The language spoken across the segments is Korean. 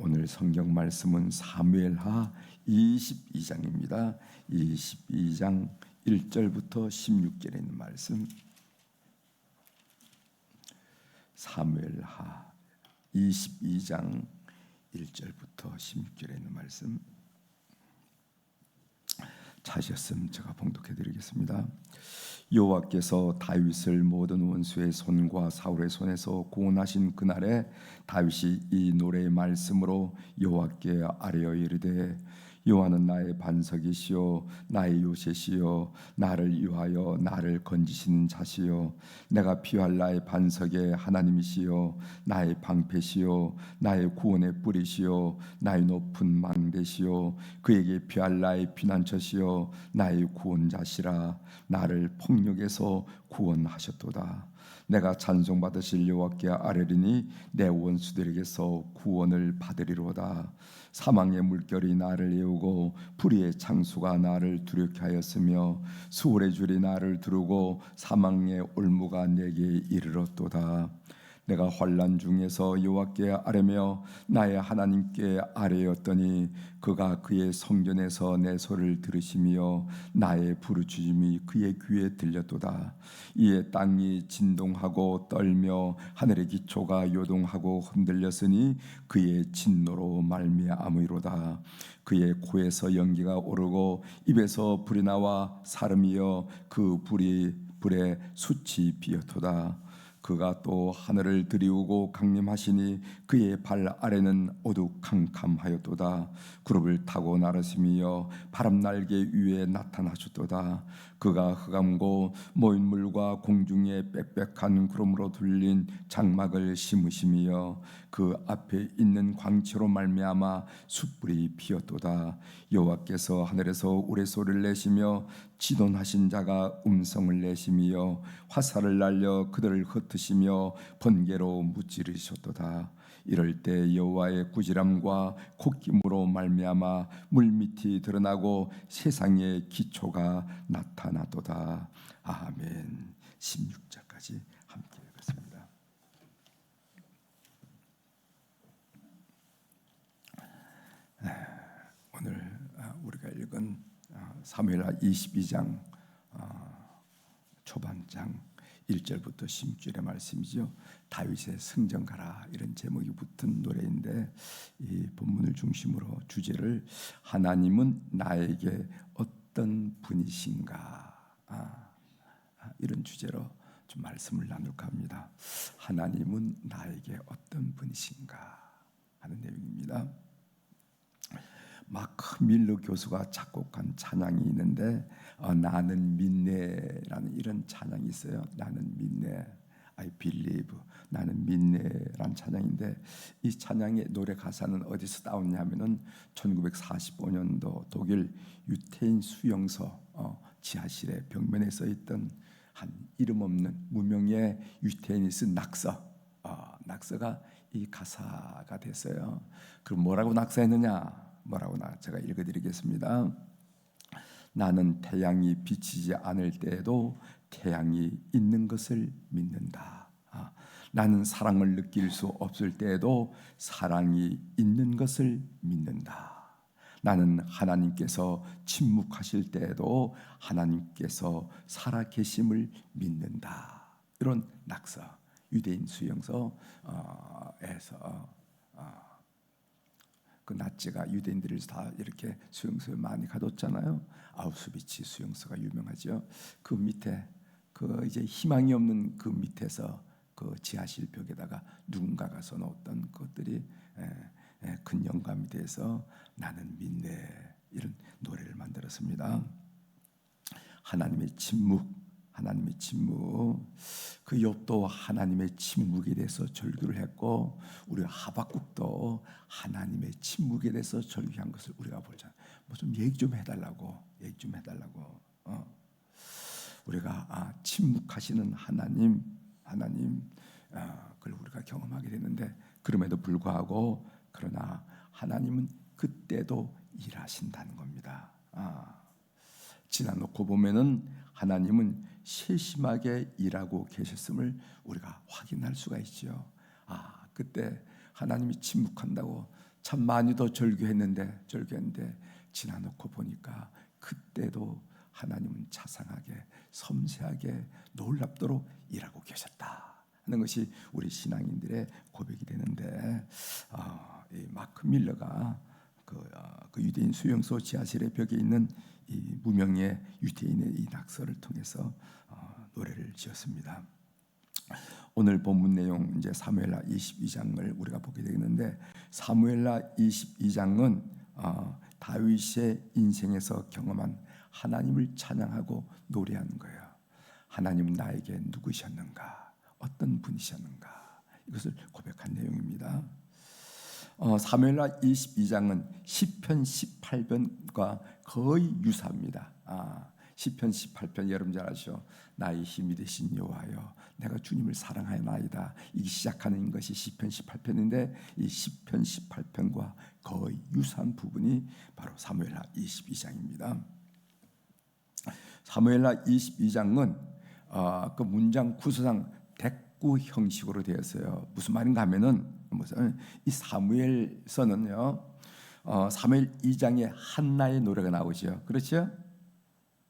오늘 성경 말씀은 사무엘하 22장입니다. 22장 1절부터 16절에 있는 말씀. 사무엘하 22장 1절부터 16절에 있는 말씀. 찾으셨으면 제가 봉독해 드리겠습니다. 여호와께서 다윗을 모든 원수의 손과 사울의 손에서 구원하신 그날에 다윗이 이 노래의 말씀으로 여호와께 아뢰어 이르되 여호와는 나의 반석이시요 나의 요새시요 나를 위하여 나를 건지시는 자시요 내가 피할 나의 반석의 하나님이시요 나의 방패시요 나의 구원의 뿌리시요 나의 높은 망대시요 그에게 피할 나의 피난처시요 나의 구원자시라. 나를 폭력에서 구원하셨도다. 내가 찬송받으실 여호와께 아뢰리니 내 원수들에게서 구원을 받으리로다. 사망의 물결이 나를 애우고 불의의 창수가 나를 두렵게 하였으며 수월의 줄이 나를 두르고 사망의 올무가 내게 이르렀도다. 내가 환난 중에서 여호와께 아뢰며 나의 하나님께 아뢰었더니 그가 그의 성전에서 내 소리를 들으시며 나의 부르짖음이 그의 귀에 들렸도다. 이에 땅이 진동하고 떨며 하늘의 기초가 요동하고 흔들렸으니 그의 진노로 말미암으리로다. 그의 코에서 연기가 오르고 입에서 불이 나와 사름이여 그 불에 숯이 비었도다. 그가 또 하늘을 들이우고 강림하시니 그의 발 아래는 어두캄캄하였도다. 구름을 타고 나르시며 바람 날개 위에 나타나셨도다. 그가 흑암고 모인 물과 공중에 빽빽한 구름으로 둘린 장막을 심으시며 그 앞에 있는 광채로 말미암아 숯불이 피었도다. 여호와께서 하늘에서 우레소리를 내시며 지돈하신 자가 음성을 내시며 화살을 날려 그들을 흩으시며 번개로 무찌르셨도다. 이럴 때 여호와의 꾸지람과 콧김으로 말미암아 물밑이 드러나고 세상의 기초가 나타나도다. 아멘. 16절까지 함께 읽겠습니다. 오늘 우리가 읽은 사무엘하 22장 초반장 1절부터 16절의 말씀이죠. 다윗의 승전 가라 이런 제목이 붙은 노래인데 이 본문을 중심으로 주제를 하나님은 나에게 어떤 분이신가 이런 주제로 좀 말씀을 나눌까 합니다. 하나님은 나에게 어떤 분이신가 하는 내용입니다. 마크 밀러 교수가 작곡한 찬양이 있는데 나는 믿네라는 이런 찬양이 있어요. 나는 믿네, I believe, 나는 믿네라는 찬양인데 이 찬양의 노래 가사는 어디서 나왔냐면은 1945년도 독일 유태인 수용소 지하실에 벽면에 써있던 한 이름 없는 무명의 유태인이 쓴 낙서가 이 가사가 됐어요. 그럼 뭐라고 낙서했느냐? 제가 읽어드리겠습니다. 나는 태양이 비치지 않을 때에도 태양이 있는 것을 믿는다. 나는 사랑을 느낄 수 없을 때에도 사랑이 있는 것을 믿는다. 나는 하나님께서 침묵하실 때에도 하나님께서 살아계심을 믿는다. 이런 낙서, 유대인 수용소에서 그 나치가 유대인들을 다 이렇게 수용소에 많이 가뒀잖아요. 아우슈비츠 수용소가 유명하죠. 그 밑에 그 이제 희망이 없는 그 밑에서 그 지하실 벽에다가 누군가가 써놓았던 것들이 큰 영감이 돼서 나는 믿네 이런 노래를 만들었습니다. 하나님의 침묵. 그 욥도 하나님의 침묵에 대해서 절규를 했고 우리 하박국도 하나님의 침묵에 대해서 절규한 것을 우리가 보잖아요. 뭐 좀 얘기 좀 해달라고. 우리가 침묵하시는 하나님 그걸 우리가 경험하게 되는데 그럼에도 불구하고 그러나 하나님은 그때도 일하신다는 겁니다. 지나놓고 보면은 하나님은 세심하게 일하고 계셨음을 우리가 확인할 수가 있죠. 그때 하나님이 침묵한다고 참 많이도 절규했는데 지나놓고 보니까 그때도 하나님은 자상하게 섬세하게 놀랍도록 일하고 계셨다 하는 것이 우리 신앙인들의 고백이 되는데, 이 마크 밀러가 그 유대인 수용소 지하실의 벽에 있는 이 무명의 유대인의 이 낙서를 통해서 노래를 지었습니다. 오늘 본문 내용 이제 사무엘하 22장을 우리가 보게 되겠는데, 사무엘하 22장은 다윗의 인생에서 경험한 하나님을 찬양하고 노래하는 거예요. 하나님은 나에게 누구셨는가, 어떤 분이셨는가, 이것을 고백한 내용입니다. 사무엘하 22장은 시편 18편과 거의 유사합니다. 시편 18편 여러분 잘 아시죠? 나의 힘이 되신 여호와여, 내가 주님을 사랑하나이다. 이게 시작하는 것이 시편 18편인데, 이 시편 18편과 거의 유사한 부분이 바로 사무엘하 22장입니다. 사무엘하 22장은 그 문장 구조상 대꾸 형식으로 되었어요. 무슨 말인가 하면은, 이 사무엘서는요, 사무엘 2장에 한나의 노래가 나오죠. 그렇죠?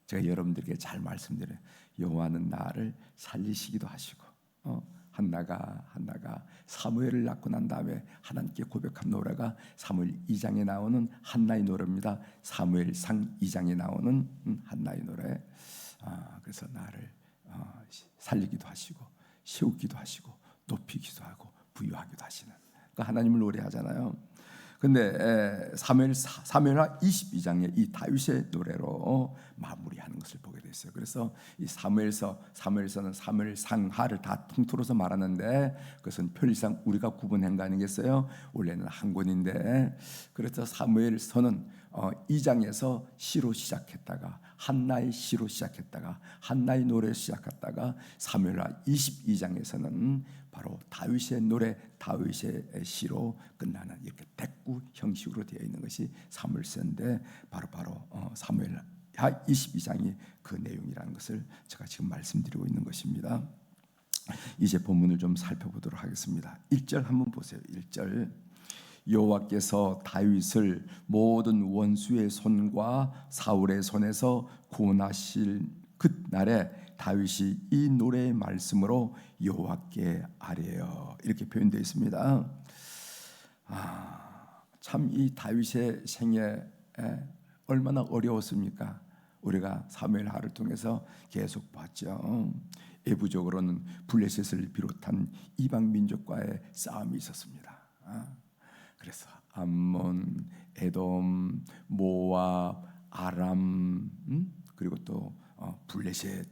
제가 여러분들에게 잘 말씀드려요. 여호와는 나를 살리시기도 하시고, 한나가 사무엘을 낳고 난 다음에 하나님께 고백한 노래가 사무엘 2장에 나오는 한나의 노래입니다. 사무엘상 2장에 나오는 한나의 노래. 그래서 나를 살리기도 하시고 세우기도 하시고 높이기도 하고 부유하기도 하시는, 그러니까 하나님을 노래하잖아요. 근데 사무엘하 22장에 이 다윗의 노래로 마무리하는 것을 보게 됐어요. 그래서 이 사무엘서는 사무엘상하를 다 통틀어서 말하는데, 그것은 편리상 우리가 구분한 거 아니겠어요? 원래는 한 권인데, 그래서 사무엘서는 2장에서 시로 시작했다가 한나의 시로 시작했다가 한나의 노래로 시작했다가 사무엘하 22장에서는 바로 다윗의 노래, 다윗의 시로 끝나는 이렇게 대꾸 형식으로 되어 있는 것이 사무엘서인데, 바로 사무엘하 22장이 그 내용이라는 것을 제가 지금 말씀드리고 있는 것입니다. 이제 본문을 좀 살펴보도록 하겠습니다. 1절 한번 보세요. 1절. 여호와께서 다윗을 모든 원수의 손과 사울의 손에서 구원하실 그날에 다윗이 이 노래의 말씀으로 여호와께 아뢰어, 이렇게 표현되어 있습니다. 참 이 다윗의 생애 얼마나 어려웠습니까? 우리가 사무엘하를 통해서 계속 봤죠. 외부적으로는 블레셋을 비롯한 이방 민족과의 싸움이 있었습니다. 그래서 암몬, 에돔, 모압, 아람, 그리고 또 블레셋,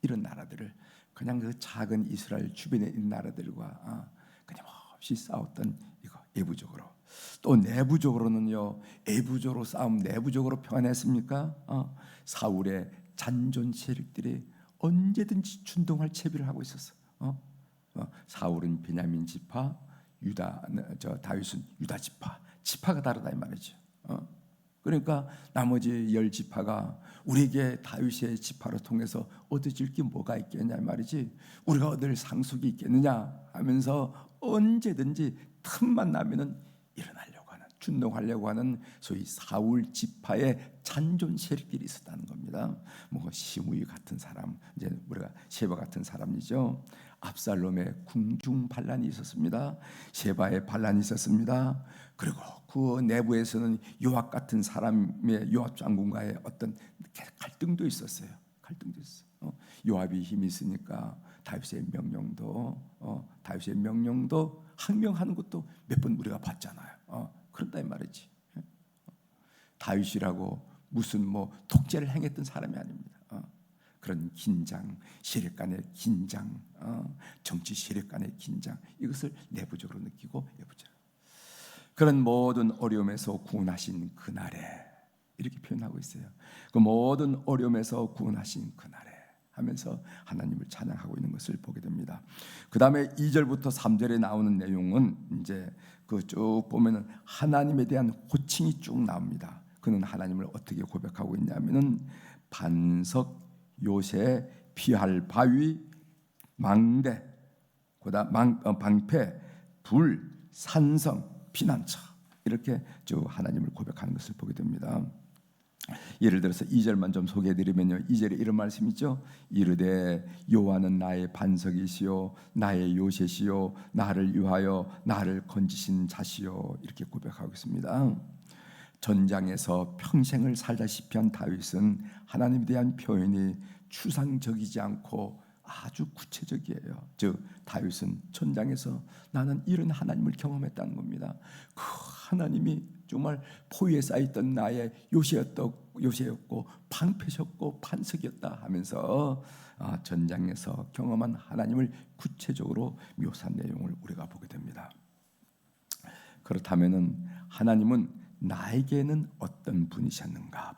이런 나라들을 그냥 그 작은 이스라엘 주변에 있는 나라들과 끊임없이 싸웠던 이거 외부적으로. 또 내부적으로는요, 외부적으로 싸움, 내부적으로 평안했습니까? 사울의 잔존 세력들이 언제든지 준동할 채비를 하고 있었어. 사울은 베냐민 지파, 다윗은 유다 지파가 다르다 이 말이죠. 그러니까 나머지 10지파가 우리에게 다윗의 지파를 통해서 얻어질 게 뭐가 있겠냐 말이지, 우리가 얻을 상속이 있겠느냐 하면서 언제든지 틈만 나면은 일어나려고 하는, 준동하려고 하는 소위 사울 지파의 잔존 세력들이 있었다는 겁니다. 뭐 시므이 같은 사람, 이제 우리가 세바 같은 사람이죠. 압살롬의 궁중 반란이 있었습니다. 세바의 반란이 있었습니다. 그리고 그 내부에서는 요압 같은 사람의, 요압 장군과의 어떤 갈등도 있었어요. 요압이 힘이 있으니까 다윗의 명령도 항명하는 것도 몇 번 우리가 봤잖아요. 그런다 이 말이지. 다윗이라고 무슨 독재를 행했던 사람이 아닙니다. 그런 긴장, 세력 간의 긴장, 정치 세력 간의 긴장, 이것을 내부적으로 느끼고 외부적으로, 그런 모든 어려움에서 구원하신 그날에, 이렇게 표현하고 있어요. 그 모든 어려움에서 구원하신 그날에 하면서 하나님을 찬양하고 있는 것을 보게 됩니다. 그 다음에 2절부터 3절에 나오는 내용은 이제 그 쭉 보면은 하나님에 대한 호칭이 쭉 나옵니다. 그는 하나님을 어떻게 고백하고 있냐면은 반석, 요새, 피할 바위, 망대, 방패, 불, 산성, 피난처, 이렇게 쭉 하나님을 고백하는 것을 보게 됩니다. 예를 들어서 2절만 좀 소개해드리면요, 2절에 이런 말씀이 있죠. 이르되 여호와는 나의 반석이시요 나의 요새시요 나를 위하여 나를 건지신 자시요, 이렇게 고백하고 있습니다. 전장에서 평생을 살다시피 한 다윗은 하나님에 대한 표현이 추상적이지 않고 아주 구체적이에요. 즉 다윗은 전장에서 나는 이런 하나님을 경험했다는 겁니다. 그 하나님이 정말 포위에 쌓였던 나의 요새였고 방패셨고 반석이었다 하면서 전장에서 경험한 하나님을 구체적으로 묘사한 내용을 우리가 보게 됩니다. 그렇다면은 하나님은 나에게는 어떤 분이신가?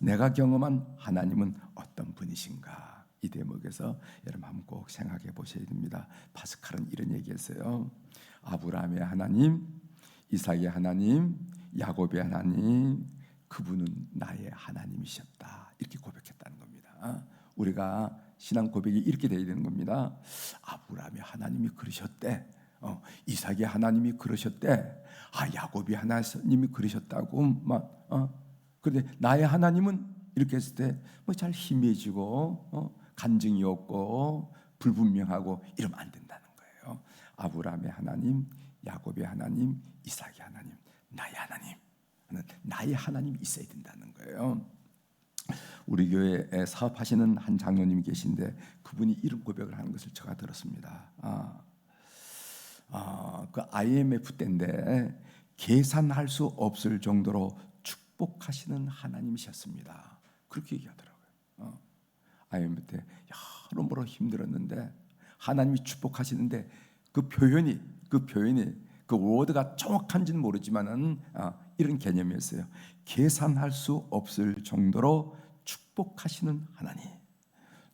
내가 경험한 하나님은 어떤 분이신가? 이 대목에서 여러분 한번 꼭 생각해 보셔야 됩니다. 파스칼은 이런 얘기했어요. 아브라함의 하나님, 이삭의 하나님, 야곱의 하나님, 그분은 나의 하나님이셨다, 이렇게 고백했다는 겁니다. 우리가 신앙 고백이 이렇게 돼야 되는 겁니다. 아브라함의 하나님이 그러셨대, 이삭의 하나님이 그러셨대, 야곱의 하나님이 그러셨다고 그런데 나의 하나님은 이렇게 했을 때 잘 희미해지고 간증이 없고 불분명하고 이러면 안 된다는 거예요. 아브라함의 하나님, 야곱의 하나님, 이삭의 하나님, 나의 하나님이 있어야 된다는 거예요. 우리 교회에 사업하시는 한 장로님이 계신데 그분이 이런 고백을 하는 것을 제가 들었습니다. 그 IMF 때인데 계산할 수 없을 정도로 축복하시는 하나님이셨습니다. 그렇게 얘기하더라고요. IMF 때 여러모로 힘들었는데 하나님이 축복하시는데 그 표현이 그 워드가 정확한지는 모르지만은 이런 개념이었어요. 계산할 수 없을 정도로 축복하시는 하나님.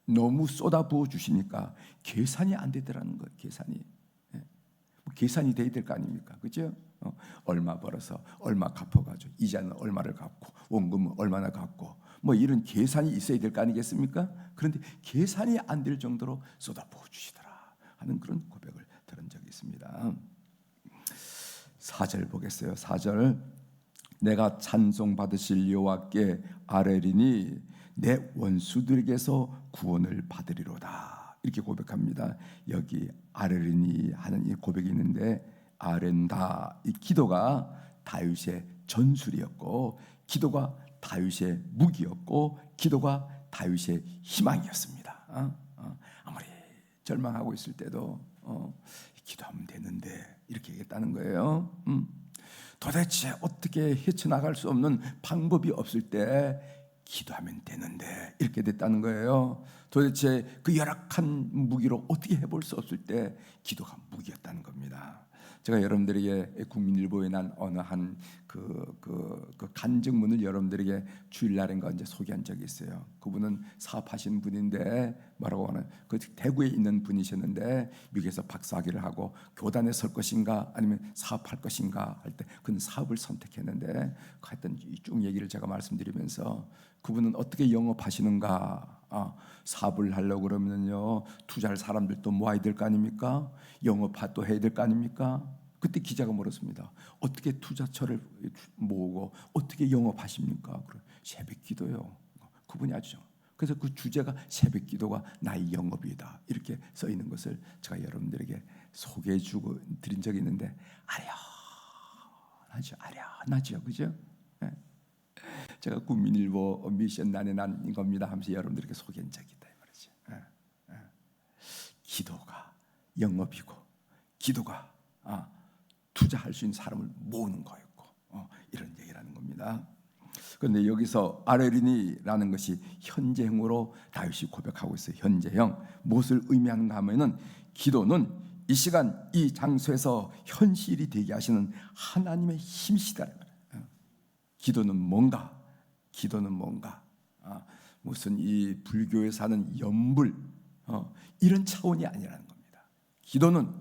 너무 쏟아부어 주시니까 계산이 안 되더라는 거예요. 계산이 돼야 될 거 아닙니까? 그죠? 얼마 벌어서 얼마 갚아가지고 이자는 얼마를 갚고 원금은 얼마나 갚고 이런 계산이 있어야 될 거 아니겠습니까? 그런데 계산이 안 될 정도로 쏟아부어 주시더라 하는 그런 고백을 들은 적이 있습니다. 4절 보겠어요. 4절, 내가 찬송 받으실 여호와께 아뢰리니 내 원수들에게서 구원을 받으리로다, 이렇게 고백합니다. 여기 아뢰리니 하는 이 고백이 있는데, 아렌다, 이 기도가 다윗의 전술이었고 기도가 다윗의 무기였고 기도가 다윗의 희망이었습니다. 아무리 절망하고 있을 때도 기도하면 되는데 이렇게 얘기했다는 거예요. 도대체 어떻게 헤쳐나갈 수 없는 방법이 없을 때 기도하면 되는데 이렇게 됐다는 거예요. 도대체 그 열악한 무기로 어떻게 해볼 수 없을 때 기도가 무기였다는 겁니다. 제가 여러분들에게 국민일보에 난 어느 한 그 간증문을 여러분들에게 주일날인가 이제 소개한 적이 있어요. 그분은 사업하시는 분인데 뭐라고 하는 그 대구에 있는 분이셨는데 미국에서 박사학위를 하고 교단에 설 것인가 아니면 사업할 것인가 할 때 그는 사업을 선택했는데 하여튼 쭉 얘기를 제가 말씀드리면서 그분은 어떻게 영업하시는가? 사업을 하려고 그러면요 투자할 사람들도 모아야 될 거 아닙니까? 영업도 해야 될 거 아닙니까? 그때 기자가 물었습니다. 어떻게 투자처를 모으고 어떻게 영업하십니까? 새벽 기도요. 그분이 아주 그래서 그 주제가 새벽 기도가 나의 영업이다 이렇게 써 있는 것을 제가 여러분들에게 소개해주고 드린 적이 있는데 아련하죠, 그죠? 네. 제가 국민일보 미션난에 난 겁니다 하면서 여러분들에게 소개한 적이 있다 말이죠. 기도가 영업이고 기도가 투자할 수 있는 사람을 모으는 거였고 이런 얘기라는 겁니다. 그런데 여기서 아뢰리니라는 것이 현재형으로 다윗이 고백하고 있어요. 현재형. 무엇을 의미하는가 하면은 기도는 이 시간 이 장소에서 현실이 되게 하시는 하나님의 힘이시다. 기도는 뭔가? 무슨 이 불교에 사는 연불 이런 차원이 아니라는 겁니다. 기도는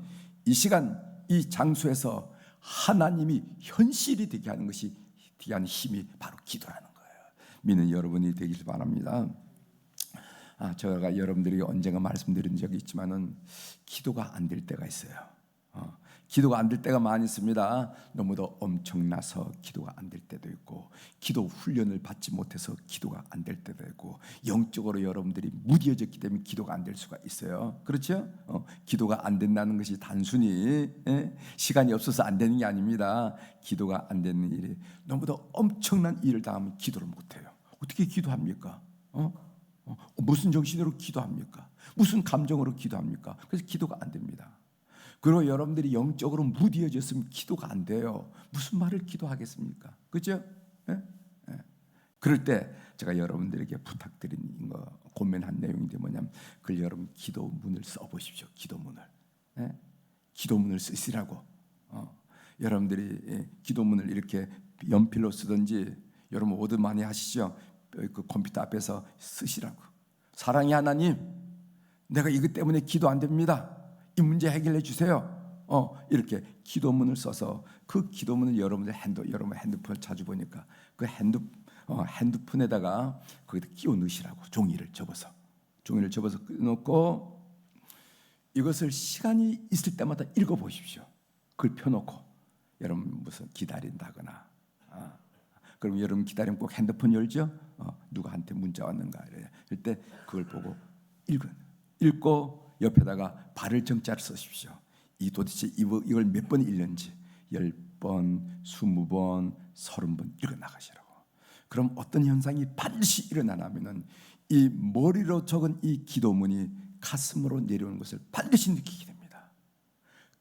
이 시간 이 장소에서 하나님이 현실이 되게 하는 것이 되게 하는 힘이 바로 기도라는 거예요. 믿는 여러분이 되길 바랍니다. 제가 여러분들에게 언젠가 말씀드린 적이 있지만은 기도가 안 될 때가 있어요. 기도가 안 될 때가 많이 있습니다. 너무도 엄청나서 기도가 안 될 때도 있고, 기도 훈련을 받지 못해서 기도가 안 될 때도 있고, 영적으로 여러분들이 무뎌졌기 때문에 기도가 안 될 수가 있어요. 그렇죠? 기도가 안 된다는 것이 단순히 시간이 없어서 안 되는 게 아닙니다. 기도가 안 되는 일이 너무도 엄청난 일을 당하면 기도를 못해요. 어떻게 기도합니까? 무슨 정신으로 기도합니까? 무슨 감정으로 기도합니까? 그래서 기도가 안 됩니다. 그리고 여러분들이 영적으로 무뎌졌으면 기도가 안 돼요. 무슨 말을 기도하겠습니까? 그렇죠? 그럴 때 제가 여러분들에게 부탁드린 거, 고민한 내용인데 뭐냐면, 그걸 여러분 기도문을 써보십시오. 기도문을. 기도문을 쓰시라고. 여러분들이 기도문을 이렇게 연필로 쓰든지, 여러분 오드 많이 하시죠? 그 컴퓨터 앞에서 쓰시라고. 사랑의 하나님, 내가 이것 때문에 기도 안 됩니다. 이 문제 해결해 주세요. 이렇게 기도문을 써서, 그 기도문을 여러분 핸드폰 자주 보니까 그 핸드폰에다가 거기다 끼워 넣으시라고. 종이를 접어서 넣고, 이것을 시간이 있을 때마다 읽어 보십시오. 그걸 펴놓고, 여러분 무슨 기다린다거나, 그럼 여러분 기다리면 꼭 핸드폰 열죠. 누구한테 문자 왔는가 이럴 때 그걸 보고 읽고 옆에다가 발을 정자를 쓰십시오. 이 도대체 이걸 몇 번 읽는지 10번, 20번, 30번 읽어 나가시라고. 그럼 어떤 현상이 반드시 일어나냐면은, 이 머리로 적은 이 기도문이 가슴으로 내려오는 것을 반드시 느끼게 됩니다.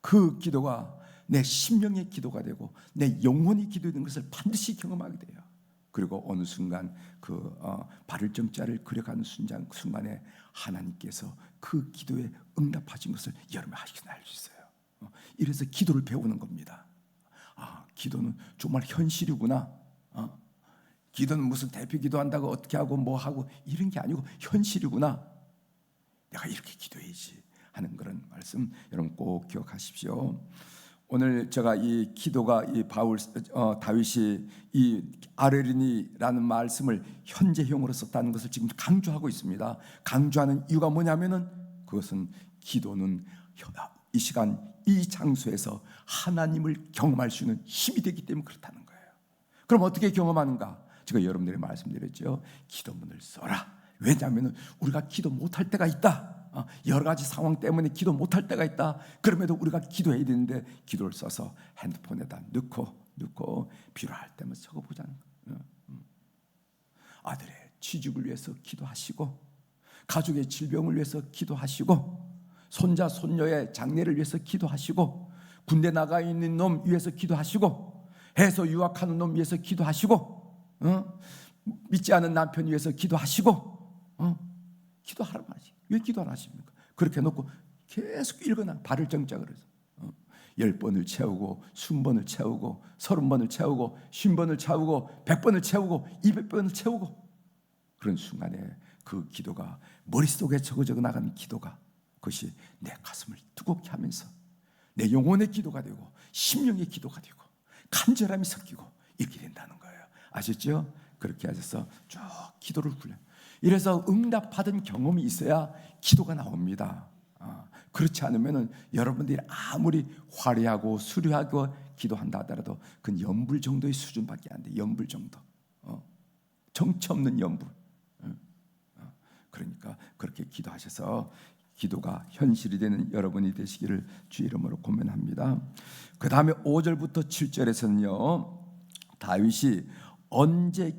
그 기도가 내 심령의 기도가 되고 내 영혼이 기도되는 것을 반드시 경험하게 돼요. 그리고 어느 순간 그 발을 정자를 그려가는 순간에 하나님께서 그 기도에 응답하신 것을 여러분이 하시나 알 수 있어요. 이래서 기도를 배우는 겁니다. 기도는 정말 현실이구나. 기도는 무슨 대표 기도한다고 어떻게 하고 뭐 하고 이런 게 아니고 현실이구나. 내가 이렇게 기도해야지 하는 그런 말씀 여러분 꼭 기억하십시오. 오늘 제가 이 기도가 이 다윗이 이 아뢰리니라는 말씀을 현재형으로 썼다는 것을 지금 강조하고 있습니다. 강조하는 이유가 뭐냐면은, 그것은 기도는 이 시간 이 장소에서 하나님을 경험할 수 있는 힘이 되기 때문에 그렇다는 거예요. 그럼 어떻게 경험하는가? 제가 여러분들에게 말씀드렸죠. 기도문을 써라. 왜냐하면 우리가 기도 못할 때가 있다. 여러 가지 상황 때문에 기도 못할 때가 있다. 그럼에도 우리가 기도해야 되는데, 기도를 써서 핸드폰에다 넣고 필요할 때만 적어보자는 거예요. 아들의 취직을 위해서 기도하시고, 가족의 질병을 위해서 기도하시고, 손자 손녀의 장례를 위해서 기도하시고, 군대 나가 있는 놈 위해서 기도하시고, 해서 유학하는 놈 위해서 기도하시고, 믿지 않은 남편 위해서 기도하시고, 기도하라 말이지. 왜 기도 안 하십니까? 그렇게 해놓고 계속 읽어놔. 발을 정자 그래서 10번을 채우고 20번을 채우고 30번을 채우고 50번을 채우고 100번을 채우고 200번을 채우고, 그런 순간에 그 기도가 머릿속에 적어져 나가는 기도가, 그것이 내 가슴을 뜨겁게 하면서 내 영혼의 기도가 되고 심령의 기도가 되고 간절함이 섞이고 이렇게 된다는 거예요. 아셨죠? 그렇게 하셔서 쭉 기도를 훈련. 이래서 응답받은 경험이 있어야 기도가 나옵니다. 그렇지 않으면 여러분들이 아무리 화려하고 수려하고 기도한다 하더라도 그건 연불 정도의 수준밖에 안 돼. 연불 정도. 정치 없는 연불. 그러니까 그렇게 기도하셔서 기도가 현실이 되는 여러분이 되시기를 주 이름으로 권면합니다. 그 다음에 5절부터 7절에서는요, 다윗이 언제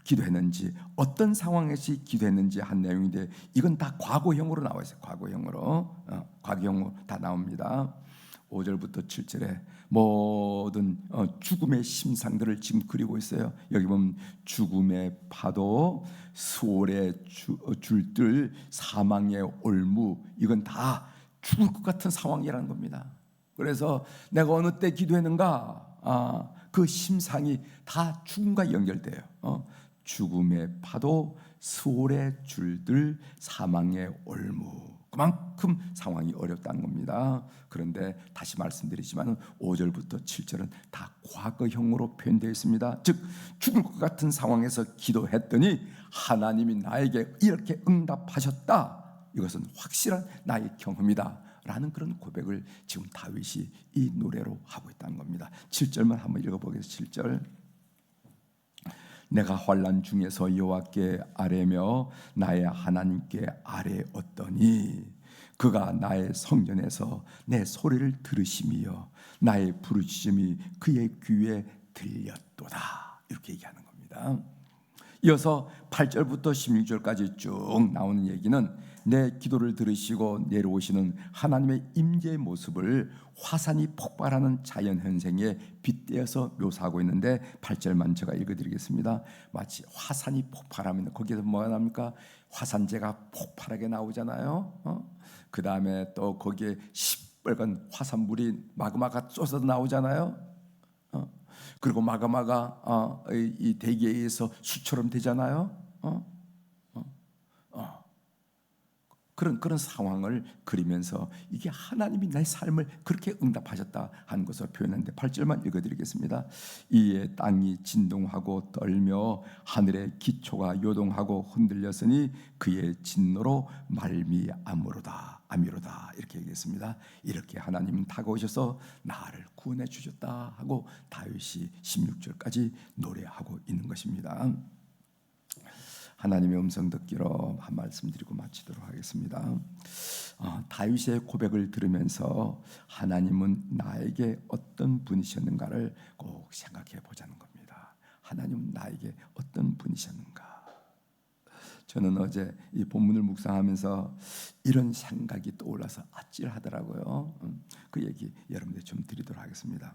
기도했는지, 어떤 상황에서 기도했는지 한 내용인데, 이건 다 과거형으로 나와 있어요. 과거형으로 다 나옵니다. 5절부터 7절에 모든 죽음의 심상들을 지금 그리고 있어요. 여기 보면 죽음의 파도, 수월의 줄들, 사망의 올무, 이건 다 죽을 것 같은 상황이라는 겁니다. 그래서 내가 어느 때 기도했는가, 그 심상이 다 죽음과 연결돼요. 죽음의 파도, 수월의 줄들, 사망의 올무, 그만큼 상황이 어렵다는 겁니다. 그런데 다시 말씀드리지만 5절부터 7절은 다 과거형으로 표현되어 있습니다. 즉 죽을 것 같은 상황에서 기도했더니 하나님이 나에게 이렇게 응답하셨다. 이것은 확실한 나의 경험이다 라는 그런 고백을 지금 다윗이 이 노래로 하고 있다는 겁니다. 7절만 한번 읽어보겠습니다. 7절. 내가 환난 중에서 여호와께 아뢰며 나의 하나님께 아뢰었더니 그가 나의 성전에서 내 소리를 들으시며 나의 부르짖음이 그의 귀에 들렸도다. 이렇게 얘기하는 겁니다. 이어서 8절부터 16절까지 쭉 나오는 얘기는 내 기도를 들으시고 내려오시는 하나님의 임재의 모습을 화산이 폭발하는 자연현상에 빗대어서 묘사하고 있는데 8절만 제가 읽어드리겠습니다. 마치 화산이 폭발하면 거기에서 뭐가 나옵니까? 화산재가 폭발하게 나오잖아요. 그 다음에 또 거기에 시뻘건 화산물이 마그마가 쏟아져 나오잖아요. 그리고 마그마가 이 대기에 의해서 수처럼 되잖아요. 그런 상황을 그리면서 이게 하나님이 내 삶을 그렇게 응답하셨다 하는 것을 표현하는데 8절만 읽어드리겠습니다. 이에 땅이 진동하고 떨며 하늘의 기초가 요동하고 흔들렸으니 그의 진노로 말미암으로다. 아미로다. 이렇게 얘기했습니다. 이렇게 하나님은 다가오셔서 나를 구원해 주셨다 하고 다윗이 16절까지 노래하고 있는 것입니다. 하나님의 음성 듣기로 한 말씀 드리고 마치도록 하겠습니다. 다윗의 고백을 들으면서 하나님은 나에게 어떤 분이셨는가를 꼭 생각해 보자는 겁니다. 하나님은 나에게 어떤 분이셨는가. 저는 어제 이 본문을 묵상하면서 이런 생각이 떠올라서 아찔하더라고요. 그 얘기 여러분들 좀 드리도록 하겠습니다.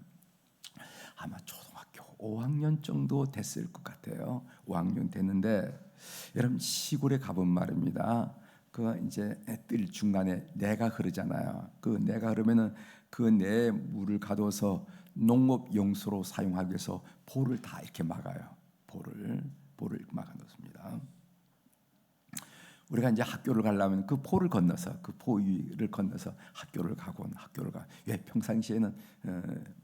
아마 초등학교 5학년 정도 됐을 것 같아요. 5학년 됐는데 여러분 시골에 가본 말입니다. 그 이제 뜰 중간에 내가 흐르잖아요. 그 내가 흐르면은 그 내 물을 가둬서 농업 용수로 사용하기 위해서 보를 다 이렇게 막아요. 보를 막아 놓습니다. 우리가 이제 학교를 가려면 그 포를 건너서 그 포 위를 건너서 학교를 가곤 학교를 가. 왜 평상시에는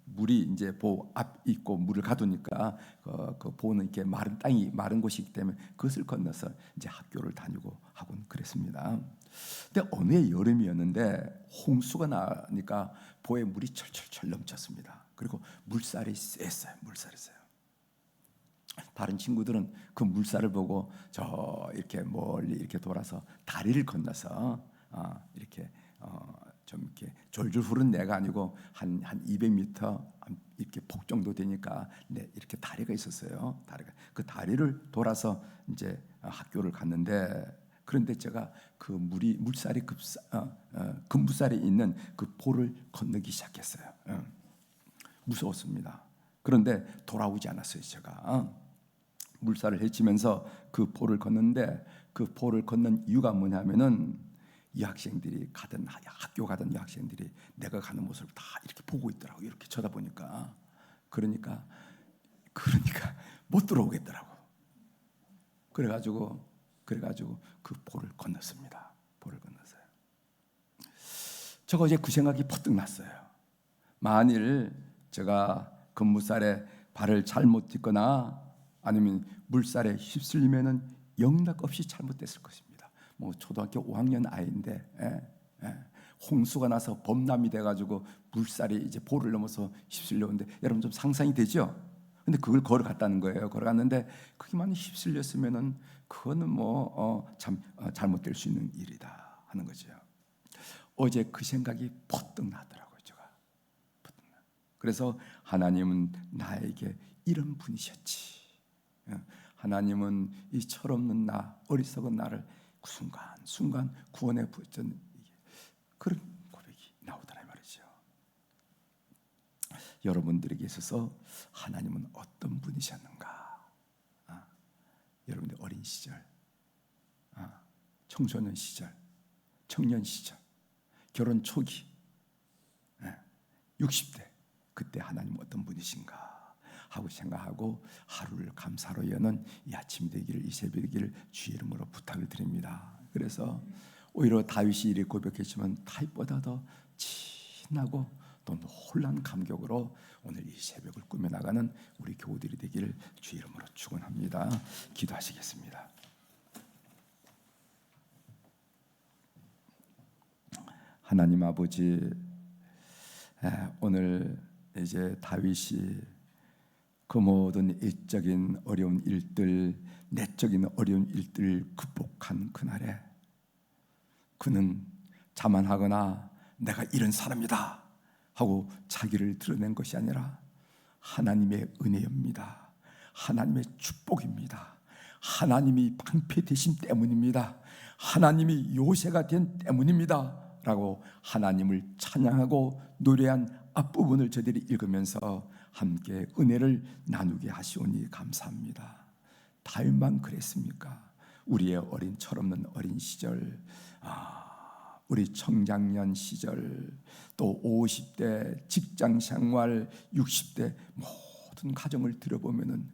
물이 이제 보 앞 있고 물을 가두니까 그 보는 이렇게 마른 땅이 마른 곳이기 때문에 그것을 건너서 이제 학교를 다니고 하곤 그랬습니다. 근데 어느 해 여름이었는데 홍수가 나니까 보에 물이 철철철 넘쳤습니다. 그리고 물살이 셌어요. 물살이 세요. 다른 친구들은 그 물살을 보고 저 이렇게 멀리 이렇게 돌아서 다리를 건너서 이렇게 좀 이렇게 졸졸 흐른 내가 아니고 한 200m 이렇게 폭 정도 되니까 네, 이렇게 다리가 있었어요. 그 다리를 돌아서 이제 학교를 갔는데 그런데 제가 그 물살이 급물살이 있는 그 포를 건너기 시작했어요. 무서웠습니다. 그런데 돌아오지 않았어요. 제가 물살을 헤치면서 그 포를 걷는데 그 포를 걷는 이유가 뭐냐면은 이 학생들이 학교 가던 이 학생들이 내가 가는 모습을 다 이렇게 보고 있더라고. 이렇게 쳐다보니까 그러니까 못 들어오겠더라고. 그래가지고 그 포를 건넜습니다. 포를 건넜어요. 저거 이제 그 생각이 퍼뜩 났어요. 만일 제가 급물살에 발을 잘못 딛거나 아니면 물살에 휩쓸리면은 영락없이 잘못됐을 것입니다. 뭐 초등학교 5학년 아이인데 홍수가 나서 범람이 돼가지고 물살이 이제 보를 넘어서 휩쓸려오는데 여러분 좀 상상이 되죠? 근데 그걸 걸어갔다는 거예요. 걸어갔는데 거기만 휩쓸렸으면은 그거는 잘못될 수 있는 일이다 하는 거죠. 어제 그 생각이 퍼뜩 나더라고요. 제가 그래서 하나님은 나에게 이런 분이셨지. 하나님은 이 철없는 나, 어리석은 나를 순간 구원해 주셨던 그런 고백이 나오더라 말이죠. 여러분들에게 있어서 하나님은 어떤 분이셨는가? 여러분들 어린 시절, 청소년 시절, 청년 시절, 결혼 초기, 60대 그때 하나님은 어떤 분이신가 하고 생각하고 하루를 감사로 여는 이 아침이 되기를, 이 새벽이 되기를 주의 이름으로 부탁을 드립니다. 그래서 오히려 다윗이 이렇게 고백했지만 다윗보다 더 진하고 또 놀라운 감격으로 오늘 이 새벽을 꾸며나가는 우리 교우들이 되기를 주의 이름으로 축원합니다. 기도하시겠습니다. 하나님 아버지, 오늘 이제 다윗이 그 모든 일적인 어려운 일들, 내적인 어려운 일들을 극복한 그날에 그는 자만하거나 내가 이런 사람이다 하고 자기를 드러낸 것이 아니라 하나님의 은혜입니다. 하나님의 축복입니다. 하나님이 방패 되신 때문입니다. 하나님이 요새가 된 때문입니다 라고 하나님을 찬양하고 노래한 앞부분을 저들이 읽으면서 함께 은혜를 나누게 하시오니 감사합니다. 다윗만 그랬습니까? 우리의 어린 철없는 어린 시절, 우리 청장년 시절, 또 50대 직장 생활, 60대 모든 가정을 들어보면은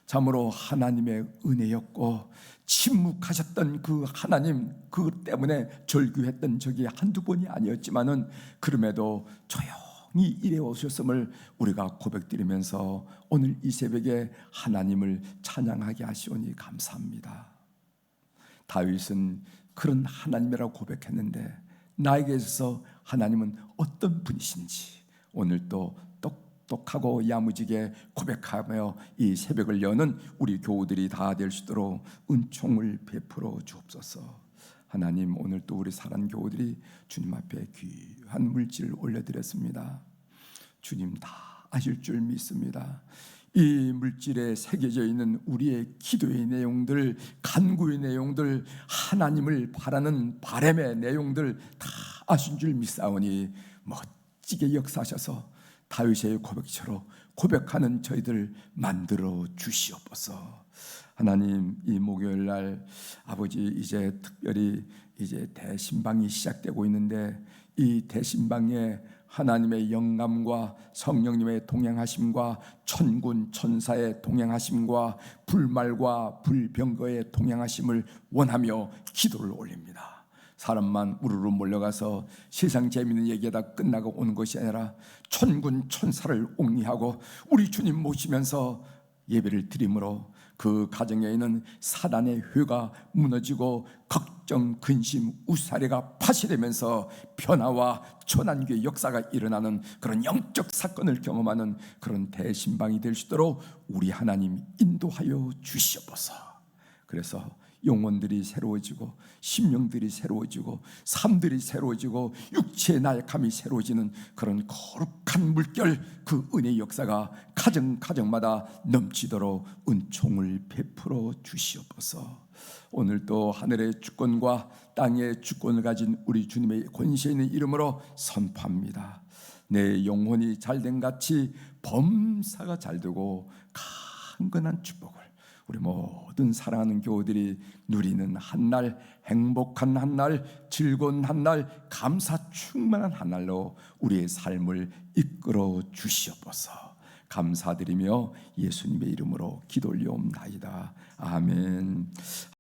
참으로 하나님의 은혜였고, 침묵하셨던 그 하나님, 그 때문에 절규했던 적이 한두 번이 아니었지만은 그럼에도 조용히 일해 오셨음을 우리가 고백드리면서 오늘 이 새벽에 하나님을 찬양하게 하시오니 감사합니다. 다윗은 그런 하나님이라고 고백했는데 나에게 있어서 하나님은 어떤 분이신지 오늘 또 똑똑하고 야무지게 고백하며 이 새벽을 여는 우리 교우들이 다 될 수 있도록 은총을 베풀어 주옵소서. 하나님, 오늘 또 우리 사랑 교우들이 주님 앞에 귀한 물질을 올려드렸습니다. 주님 다 아실 줄 믿습니다. 이 물질에 새겨져 있는 우리의 기도의 내용들, 간구의 내용들, 하나님을 바라는 바람의 내용들 다 아신 줄 믿사오니 멋지게 역사하셔서 다윗의 고백처럼 고백하는 저희들 만들어 주시옵소서. 하나님, 이 목요일 날 아버지 이제 특별히 이제 대신방이 시작되고 있는데 이 대신방에 하나님의 영감과 성령님의 동행하심과 천군 천사의 동행하심과 불말과 불병거의 동행하심을 원하며 기도를 올립니다. 사람만 우르르 몰려가서 세상 재미있는 얘기하다 끝나고 오는 것이 아니라 천군 천사를 옹리하고 우리 주님 모시면서 예배를 드림으로 그 가정에 있는 사단의 회가 무너지고 걱정, 근심, 우사리가 파시되면서 변화와 천안교의 역사가 일어나는 그런 영적 사건을 경험하는 그런 대신방이 될 수 있도록 우리 하나님 인도하여 주시옵소서. 그래서 영혼들이 새로워지고 심령들이 새로워지고 삶들이 새로워지고 육체의 나약함이 새로워지는 그런 거룩한 물결, 그 은혜의 역사가 가정마다 넘치도록 은총을 베풀어 주시옵소서. 오늘도 하늘의 주권과 땅의 주권을 가진 우리 주님의 권세 있는 이름으로 선포합니다. 내 영혼이 잘된 같이 범사가 잘되고 강건한 축복을 우리 모든 사랑하는 교우들이 누리는 한날, 행복한 한날, 즐거운 한날, 감사 충만한 한날로 우리의 삶을 이끌어 주시옵소서. 감사드리며 예수님의 이름으로 기도 올려옵나이다. 아멘.